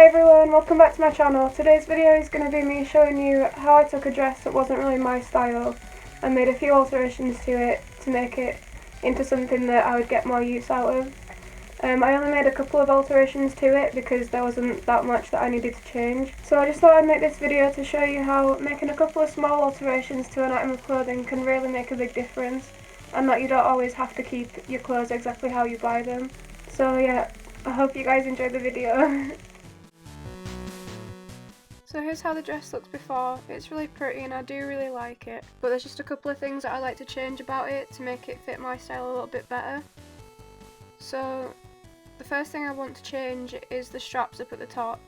Hey everyone, welcome back to my channel. Today's video is going to be me showing you how I took a dress that wasn't really my style and made a few alterations to it to make it into something that I would get more use out of. I only made a couple of alterations to it because there wasn't that much that I needed to change. So I just thought I'd make this video to show you how making a couple of small alterations to an item of clothing can really make a big difference, and that you don't always have to keep your clothes exactly how you buy them. So yeah, I hope you guys enjoyed the video. So here's how the dress looks before. It's really pretty and I do really like it, but there's just a couple of things that I like to change about it to make it fit my style a little bit better. So the first thing I want to change is the straps up at the top,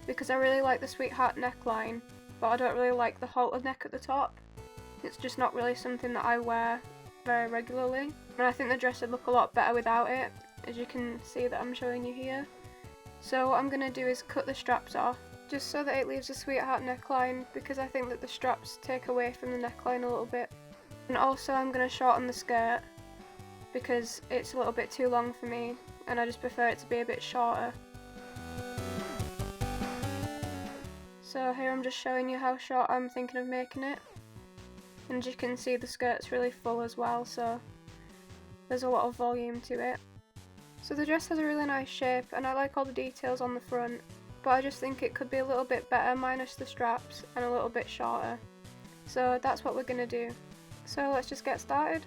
because I really like the sweetheart neckline, but I don't really like the halter neck at the top. It's just not really something that I wear very regularly, and I think the dress would look a lot better without it, as you can see that I'm showing you here. So what I'm going to do is cut the straps off, just so that it leaves a sweetheart neckline, because I think that the straps take away from the neckline a little bit. And also I'm going to shorten the skirt, because it's a little bit too long for me and I just prefer it to be a bit shorter. So here I'm just showing you how short I'm thinking of making it. And as you can see, the skirt's really full as well, so there's a lot of volume to it. So the dress has a really nice shape and I like all the details on the front, but I just think it could be a little bit better minus the straps and a little bit shorter. So that's what we're going to do. So let's just get started.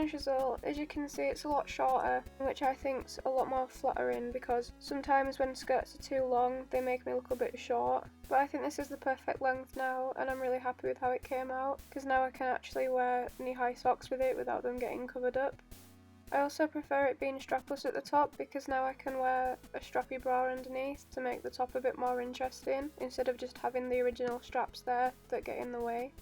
finished result. As you can see, it's a lot shorter, which I think's a lot more flattering, because sometimes when skirts are too long they make me look a bit short, but I think this is the perfect length now, and I'm really happy with how it came out, because now I can actually wear knee-high socks with it without them getting covered up. I also prefer it being strapless at the top, because now I can wear a strappy bra underneath to make the top a bit more interesting, instead of just having the original straps there that get in the way.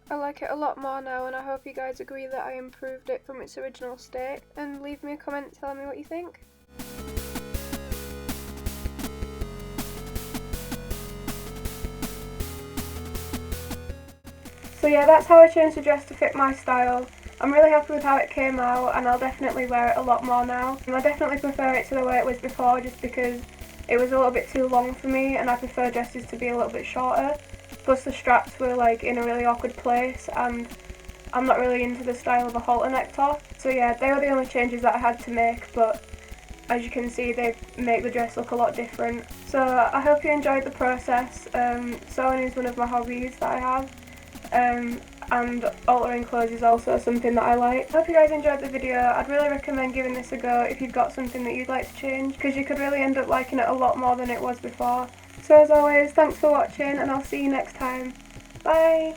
I like it a lot more now, and I hope you guys agree that I improved it from its original state, and leave me a comment telling me what you think. So yeah, that's how I changed the dress to fit my style. I'm really happy with how it came out, and I'll definitely wear it a lot more now. And I definitely prefer it to the way it was before, just because it was a little bit too long for me, and I prefer dresses to be a little bit shorter. Plus the straps were like in a really awkward place, and I'm not really into the style of a halter neck top. So yeah, they were the only changes that I had to make, but as you can see, they make the dress look a lot different. So I hope you enjoyed the process. Sewing is one of my hobbies that I have, and altering clothes is also something that I like. I hope you guys enjoyed the video. I'd really recommend giving this a go if you've got something that you'd like to change, because you could really end up liking it a lot more than it was before. So as always, thanks for watching, and I'll see you next time. Bye!